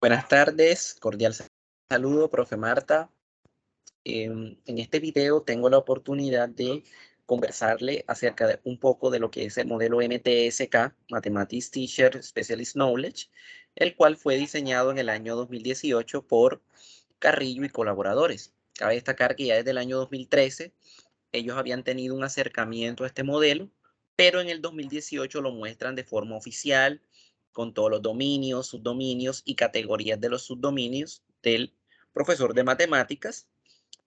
Buenas tardes, cordial saludo, profe Marta. En este video tengo la oportunidad de conversarle acerca de un poco de lo que es el modelo MTSK, Mathematics Teacher Specialist Knowledge, el cual fue diseñado en el año 2018 por Carrillo y colaboradores. Cabe destacar que ya desde el año 2013 ellos habían tenido un acercamiento a este modelo, pero en el 2018 lo muestran de forma oficial, con todos los dominios, subdominios y categorías de los subdominios del profesor de matemáticas.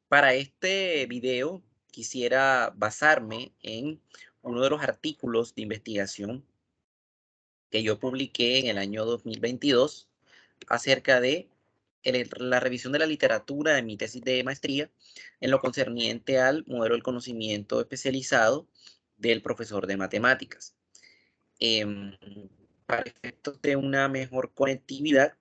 Para este video quisiera basarme en uno de los artículos de investigación que yo publiqué en el año 2022 acerca de la revisión de la literatura de mi tesis de maestría en lo concerniente al modelo del conocimiento especializado del profesor de matemáticas. Em, para efectos de una mejor conectividad,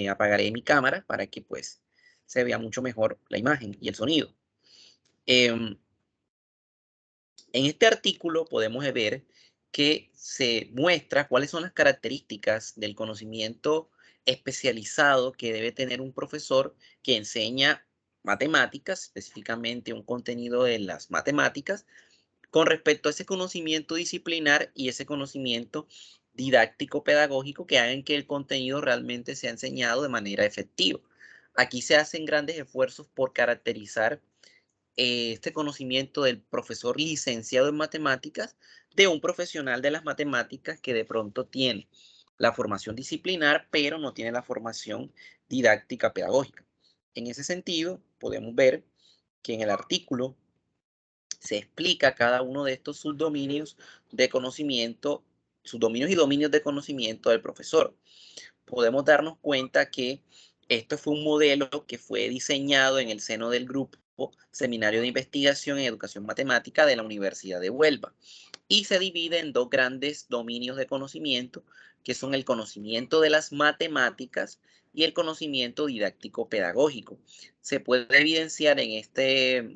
apagaré mi cámara para que pues se vea mucho mejor la imagen y el sonido. En este artículo podemos ver que se muestra cuáles son las características del conocimiento especializado que debe tener un profesor que enseña matemáticas, específicamente un contenido de las matemáticas, con respecto a ese conocimiento disciplinar y ese conocimiento didáctico pedagógico que hagan que el contenido realmente sea enseñado de manera efectiva. Aquí se hacen grandes esfuerzos por caracterizar este conocimiento del profesor licenciado en matemáticas de un profesional de las matemáticas que de pronto tiene la formación disciplinar, pero no tiene la formación didáctica pedagógica. En ese sentido, podemos ver que en el artículo se explica cada uno de estos subdominios de conocimiento, subdominios y dominios de conocimiento del profesor. Podemos darnos cuenta que esto fue un modelo que fue diseñado en el seno del grupo Seminario de Investigación en Educación Matemática de la Universidad de Huelva y se divide en dos grandes dominios de conocimiento, que son el conocimiento de las matemáticas y el conocimiento didáctico pedagógico. Se puede evidenciar en este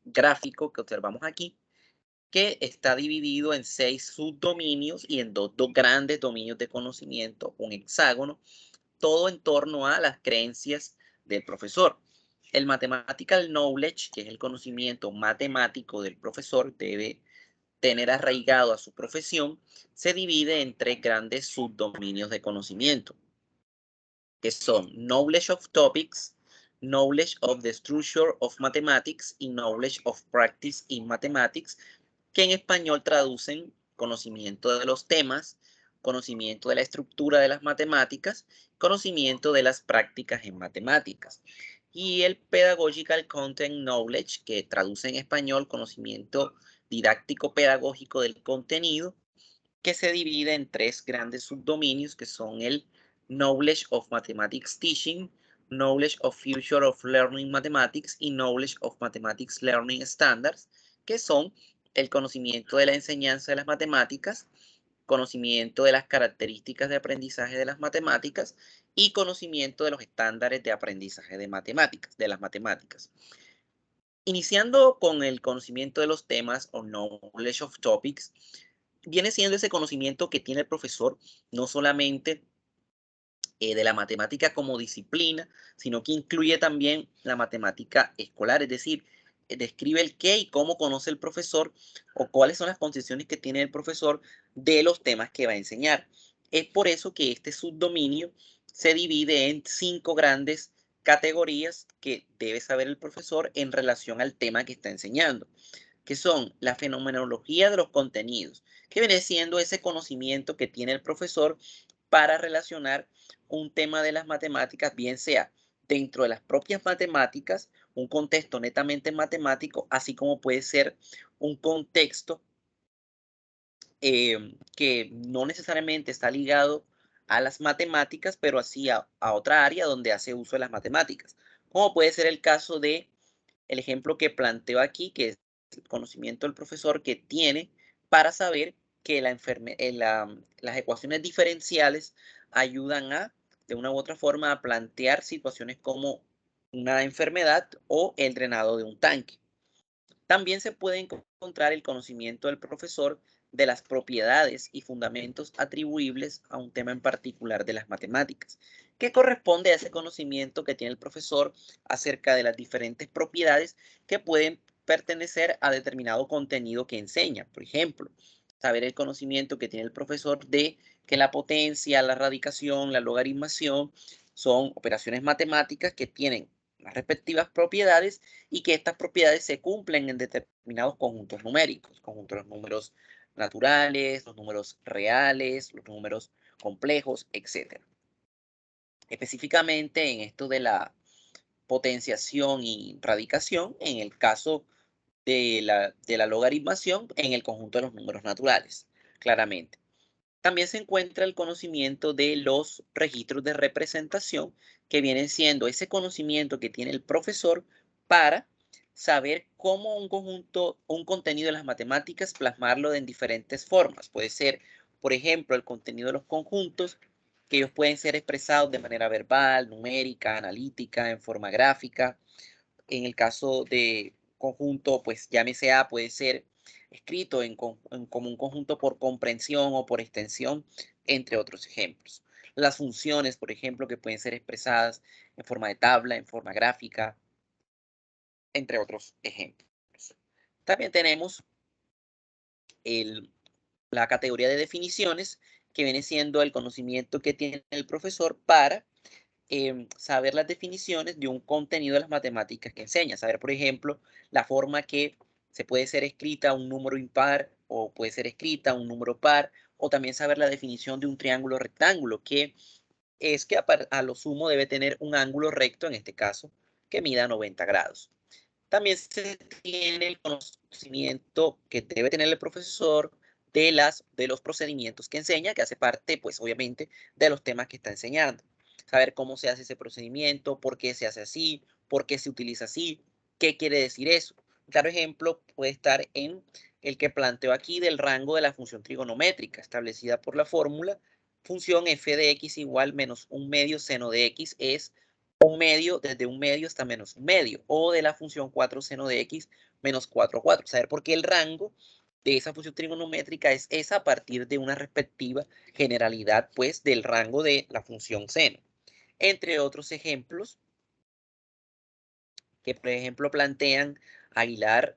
gráfico que observamos aquí que está dividido en 6 subdominios y en dos grandes dominios de conocimiento, un hexágono, todo en torno a las creencias del profesor. El mathematical knowledge, que es el conocimiento matemático del profesor, debe tener arraigado a su profesión, se divide en 3 grandes subdominios de conocimiento, que son knowledge of topics, knowledge of the structure of mathematics y knowledge of practice in mathematics, que en español traducen conocimiento de los temas, conocimiento de la estructura de las matemáticas, conocimiento de las prácticas en matemáticas. Y el pedagogical content knowledge, que traduce en español conocimiento didáctico pedagógico del contenido, que se divide en 3 grandes subdominios, que son el knowledge of mathematics teaching, knowledge of future of learning mathematics y knowledge of mathematics learning standards, que son el conocimiento de la enseñanza de las matemáticas, conocimiento de las características de aprendizaje de las matemáticas y conocimiento de los estándares de aprendizaje de matemáticas, de las matemáticas. Iniciando con el conocimiento de los temas o knowledge of topics, viene siendo ese conocimiento que tiene el profesor no solamente de la matemática como disciplina, sino que incluye también la matemática escolar, es decir, describe el qué y cómo conoce el profesor o cuáles son las concepciones que tiene el profesor de los temas que va a enseñar. Es por eso que este subdominio se divide en 5 grandes categorías que debe saber el profesor en relación al tema que está enseñando, que son la fenomenología de los contenidos, que viene siendo ese conocimiento que tiene el profesor para relacionar un tema de las matemáticas, bien sea dentro de las propias matemáticas, un contexto netamente matemático, así como puede ser un contexto que no necesariamente está ligado a las matemáticas, pero así a otra área donde hace uso de las matemáticas, como puede ser el caso de el ejemplo que planteo aquí, que es el conocimiento del profesor que tiene para saber que las ecuaciones diferenciales ayudan a, de una u otra forma, a plantear situaciones como una enfermedad o el drenado de un tanque. También se puede encontrar el conocimiento del profesor de las propiedades y fundamentos atribuibles a un tema en particular de las matemáticas, que corresponde a ese conocimiento que tiene el profesor acerca de las diferentes propiedades que pueden pertenecer a determinado contenido que enseña. Por ejemplo, saber el conocimiento que tiene el profesor de que la potencia, la radicación, la logaritmación son operaciones matemáticas que tienen las respectivas propiedades y que estas propiedades se cumplen en determinados conjuntos numéricos, conjuntos de números naturales, los números reales, los números complejos, etc. Específicamente en esto de la potenciación y radicación, en el caso de la logaritmación, en el conjunto de los números naturales, claramente. También se encuentra el conocimiento de los registros de representación, que vienen siendo ese conocimiento que tiene el profesor para saber cómo un conjunto, un contenido de las matemáticas, plasmarlo en diferentes formas. Puede ser, por ejemplo, el contenido de los conjuntos, que ellos pueden ser expresados de manera verbal, numérica, analítica, en forma gráfica. En el caso de conjunto, pues llámese A, puede ser escrito como un conjunto por comprensión o por extensión, entre otros ejemplos. Las funciones, por ejemplo, que pueden ser expresadas en forma de tabla, en forma gráfica, entre otros ejemplos. También tenemos la categoría de definiciones, que viene siendo el conocimiento que tiene el profesor para saber las definiciones de un contenido de las matemáticas que enseña. Saber, por ejemplo, la forma que se puede ser escrita un número impar o puede ser escrita un número par, o también saber la definición de un triángulo rectángulo, que es que a lo sumo debe tener un ángulo recto, en este caso, que mida 90 grados. También se tiene el conocimiento que debe tener el profesor de los procedimientos que enseña, que hace parte, pues obviamente, de los temas que está enseñando. Saber cómo se hace ese procedimiento, por qué se hace así, por qué se utiliza así, qué quiere decir eso. Un claro ejemplo puede estar en el que planteo aquí del rango de la función trigonométrica, establecida por la fórmula función f de x igual menos un medio seno de x es un medio, desde un medio hasta menos un medio, o de la función 4 seno de x menos 4. Saber por qué el rango de esa función trigonométrica es esa a partir de una respectiva generalidad, pues, del rango de la función seno. Entre otros ejemplos, que por ejemplo plantean Aguilar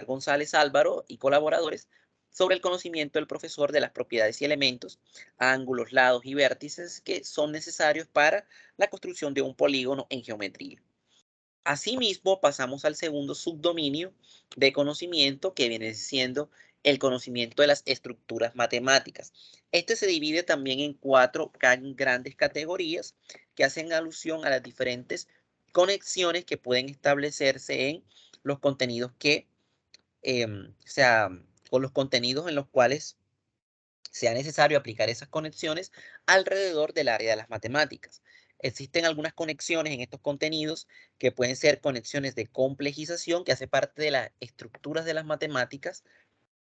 González Álvaro y colaboradores, sobre el conocimiento del profesor de las propiedades y elementos, ángulos, lados y vértices que son necesarios para la construcción de un polígono en geometría. Asimismo, pasamos al segundo subdominio de conocimiento, que viene siendo el conocimiento de las estructuras matemáticas. Este se divide también en 4 grandes categorías que hacen alusión a las diferentes conexiones que pueden establecerse en los contenidos con los contenidos en los cuales sea necesario aplicar esas conexiones alrededor del área de las matemáticas. Existen algunas conexiones en estos contenidos que pueden ser conexiones de complejización, que hace parte de las estructuras de las matemáticas,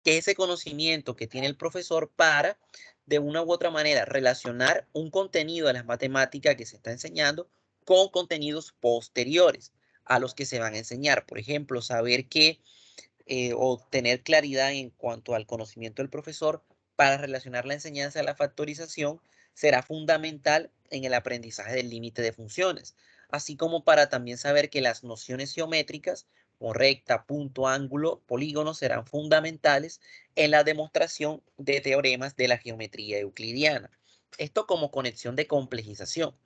que es ese conocimiento que tiene el profesor para, de una u otra manera, relacionar un contenido de las matemáticas que se está enseñando con contenidos posteriores a los que se van a enseñar. Por ejemplo, saber que o tener claridad en cuanto al conocimiento del profesor para relacionar la enseñanza a la factorización será fundamental en el aprendizaje del límite de funciones, así como para también saber que las nociones geométricas, como recta, punto, ángulo, polígono, serán fundamentales en la demostración de teoremas de la geometría euclidiana. Esto como conexión de complejización.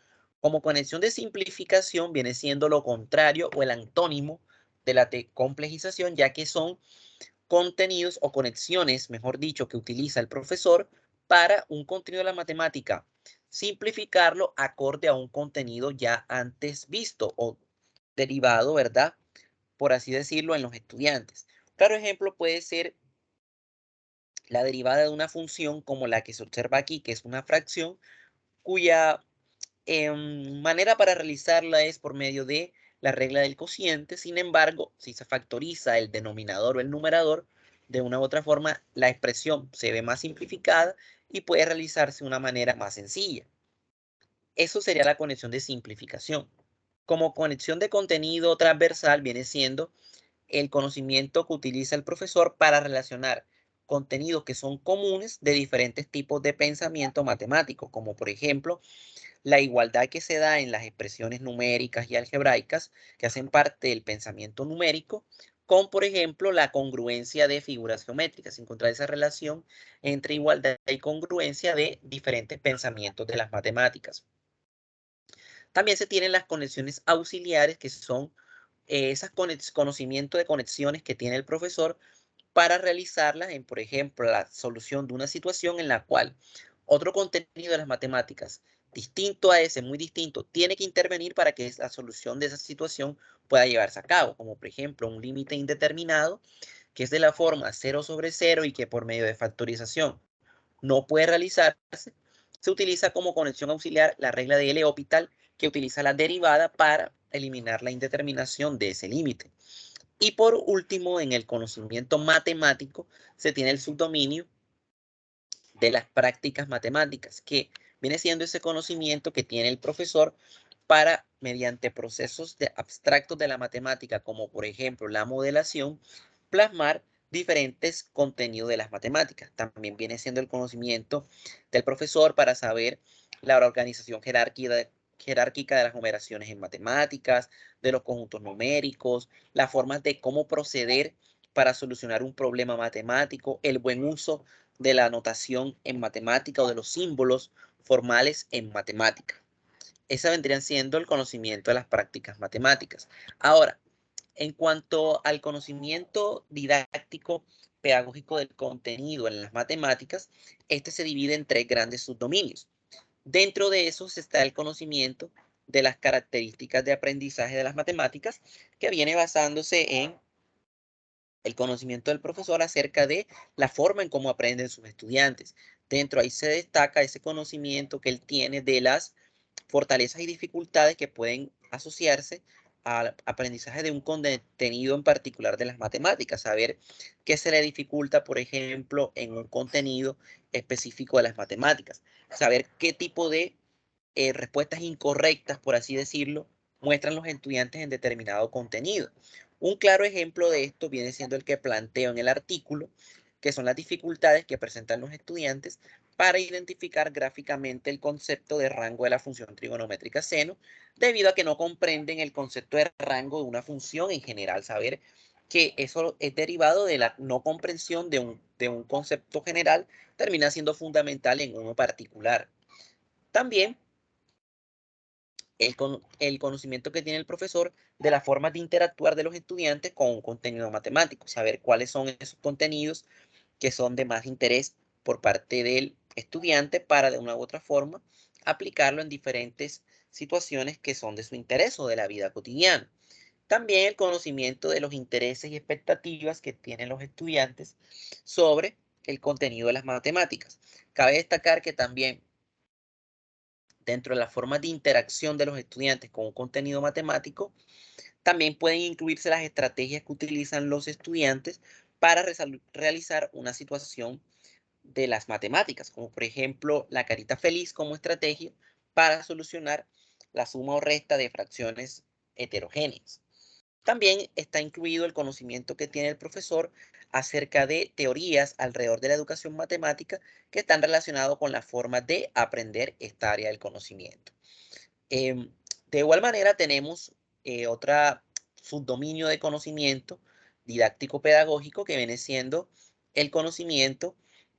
Como conexión de simplificación viene siendo lo contrario o el antónimo de la complejización, ya que son contenidos o conexiones, mejor dicho, que utiliza el profesor para un contenido de la matemática, simplificarlo acorde a un contenido ya antes visto o derivado, ¿verdad? Por así decirlo, en los estudiantes. Claro ejemplo puede ser la derivada de una función como la que se observa aquí, que es una fracción, cuya manera para realizarla es por medio de la regla del cociente. Sin embargo, si se factoriza el denominador o el numerador, de una u otra forma, la expresión se ve más simplificada y puede realizarse de una manera más sencilla. Eso sería la conexión de simplificación. Como conexión de contenido transversal viene siendo el conocimiento que utiliza el profesor para relacionar contenidos que son comunes de diferentes tipos de pensamiento matemático, como por ejemplo la igualdad que se da en las expresiones numéricas y algebraicas que hacen parte del pensamiento numérico, con, por ejemplo, la congruencia de figuras geométricas, encontrar esa relación entre igualdad y congruencia de diferentes pensamientos de las matemáticas. También se tienen las conexiones auxiliares, que son esos conocimientos de conexiones que tiene el profesor para realizarlas en, por ejemplo, la solución de una situación en la cual otro contenido de las matemáticas distinto a ese, muy distinto, tiene que intervenir para que la solución de esa situación pueda llevarse a cabo, como por ejemplo un límite indeterminado que es de la forma 0 sobre 0 y que por medio de factorización no puede realizarse. Se utiliza como conexión auxiliar la regla de L'Hopital, que utiliza la derivada para eliminar la indeterminación de ese límite. Y por último, en el conocimiento matemático se tiene el subdominio de las prácticas matemáticas, que viene siendo ese conocimiento que tiene el profesor para, mediante procesos abstractos de la matemática, como por ejemplo la modelación, plasmar diferentes contenidos de las matemáticas. También viene siendo el conocimiento del profesor para saber la organización jerárquica de las numeraciones en matemáticas, de los conjuntos numéricos, las formas de cómo proceder para solucionar un problema matemático, el buen uso de la notación en matemática o de los símbolos formales en matemática. Esa vendría siendo el conocimiento de las prácticas matemáticas. Ahora, en cuanto al conocimiento didáctico pedagógico del contenido en las matemáticas, este se divide en 3 grandes subdominios. Dentro de esos está el conocimiento de las características de aprendizaje de las matemáticas, que viene basándose en el conocimiento del profesor acerca de la forma en cómo aprenden sus estudiantes. Dentro ahí se destaca ese conocimiento que él tiene de las fortalezas y dificultades que pueden asociarse al aprendizaje de un contenido en particular de las matemáticas, saber qué se le dificulta, por ejemplo, en un contenido específico de las matemáticas, saber qué tipo de respuestas incorrectas, por así decirlo, muestran los estudiantes en determinado contenido. Un claro ejemplo de esto viene siendo el que planteo en el artículo, que son las dificultades que presentan los estudiantes para identificar gráficamente el concepto de rango de la función trigonométrica seno, debido a que no comprenden el concepto de rango de una función en general. Saber que eso es derivado de la no comprensión de un concepto general termina siendo fundamental en uno particular. También el conocimiento que tiene el profesor de la forma de interactuar de los estudiantes con un contenido matemático, saber cuáles son esos contenidos que son de más interés por parte del estudiante para de una u otra forma aplicarlo en diferentes situaciones que son de su interés o de la vida cotidiana. También el conocimiento de los intereses y expectativas que tienen los estudiantes sobre el contenido de las matemáticas. Cabe destacar que también dentro de las formas de interacción de los estudiantes con un contenido matemático, también pueden incluirse las estrategias que utilizan los estudiantes para realizar una situación de las matemáticas, como por ejemplo la carita feliz como estrategia para solucionar la suma o resta de fracciones heterogéneas. También está incluido el conocimiento que tiene el profesor acerca de teorías alrededor de la educación matemática que están relacionados con la forma de aprender esta área del conocimiento. De igual manera tenemos otra subdominio de conocimiento didáctico-pedagógico que viene siendo el conocimiento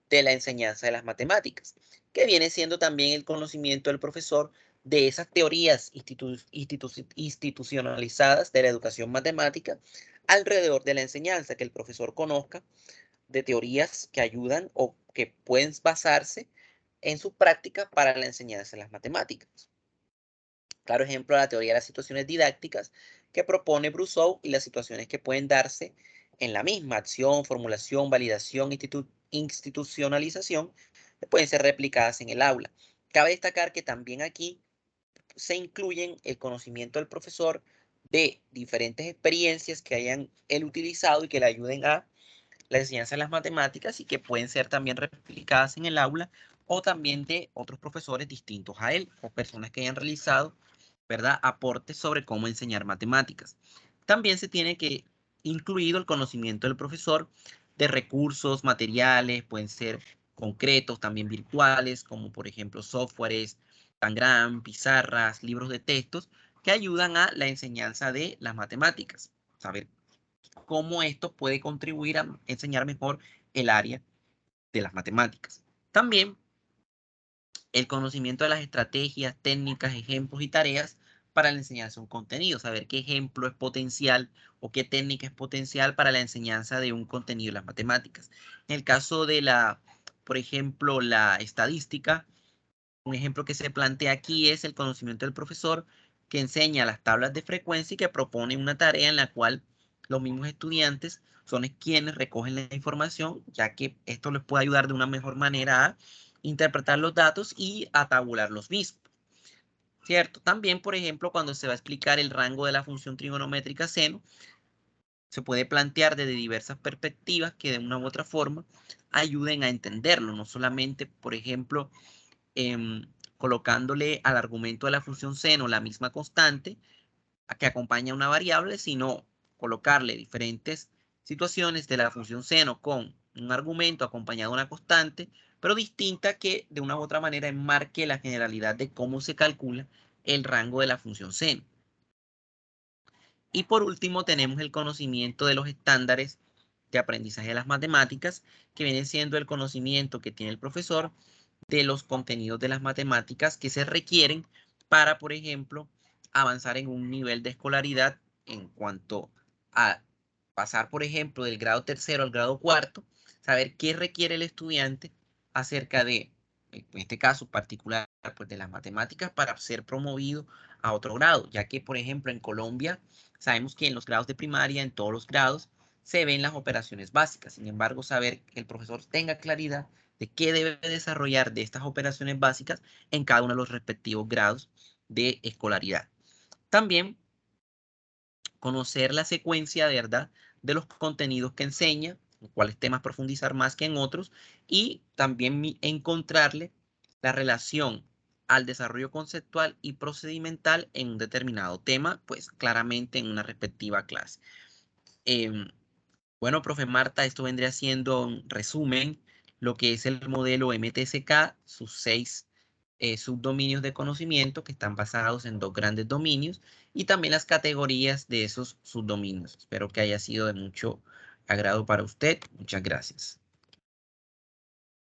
de la enseñanza de las matemáticas, que viene siendo también el conocimiento del profesor de esas teorías institucionalizadas de la educación matemática alrededor de la enseñanza, que el profesor conozca de teorías que ayudan o que pueden basarse en su práctica para la enseñanza de las matemáticas. Claro ejemplo, la teoría de las situaciones didácticas que propone Brousseau y las situaciones que pueden darse en la misma acción, formulación, validación, institucionalización, que pueden ser replicadas en el aula. Cabe destacar que también aquí se incluyen el conocimiento del profesor de diferentes experiencias que hayan él utilizado y que le ayuden a la enseñanza de las matemáticas y que pueden ser también replicadas en el aula o también de otros profesores distintos a él o personas que hayan realizado, ¿verdad?, aportes sobre cómo enseñar matemáticas. También se tiene que incluido el conocimiento del profesor de recursos materiales, pueden ser concretos, también virtuales, como por ejemplo softwares, Tangram, pizarras, libros de textos, que ayudan a la enseñanza de las matemáticas. Saber cómo esto puede contribuir a enseñar mejor el área de las matemáticas. También el conocimiento de las estrategias, técnicas, ejemplos y tareas para la enseñanza de un contenido. Saber qué ejemplo es potencial o qué técnica es potencial para la enseñanza de un contenido de las matemáticas. En el caso de por ejemplo, la estadística, un ejemplo que se plantea aquí es el conocimiento del profesor que enseña las tablas de frecuencia y que propone una tarea en la cual los mismos estudiantes son quienes recogen la información, ya que esto les puede ayudar de una mejor manera a interpretar los datos y a tabular los mismos. ¿Cierto? También, por ejemplo, cuando se va a explicar el rango de la función trigonométrica seno, se puede plantear desde diversas perspectivas que de una u otra forma ayuden a entenderlo, no solamente, por ejemplo, colocándole al argumento de la función seno la misma constante que acompaña una variable, sino colocarle diferentes situaciones de la función seno con un argumento acompañado de una constante, pero distinta que de una u otra manera enmarque la generalidad de cómo se calcula el rango de la función seno. Y por último tenemos el conocimiento de los estándares de aprendizaje de las matemáticas, que viene siendo el conocimiento que tiene el profesor de los contenidos de las matemáticas que se requieren para, por ejemplo, avanzar en un nivel de escolaridad en cuanto a pasar, por ejemplo, del grado tercero al grado cuarto, saber qué requiere el estudiante acerca de, en este caso particular, pues de las matemáticas para ser promovido a otro grado, ya que, por ejemplo, en Colombia sabemos que en los grados de primaria, en todos los grados, se ven las operaciones básicas. Sin embargo, saber que el profesor tenga claridad de qué debe desarrollar de estas operaciones básicas en cada uno de los respectivos grados de escolaridad. También conocer la secuencia, ¿verdad?, de los contenidos que enseña, en cuáles temas profundizar más que en otros, y también encontrarle la relación al desarrollo conceptual y procedimental en un determinado tema, pues claramente en una respectiva clase. Bueno, profe Marta, esto vendría siendo un resumen lo que es el modelo MTSK, sus 6 subdominios de conocimiento que están basados en 2 grandes dominios y también las categorías de esos subdominios. Espero que haya sido de mucho agrado para usted. Muchas gracias.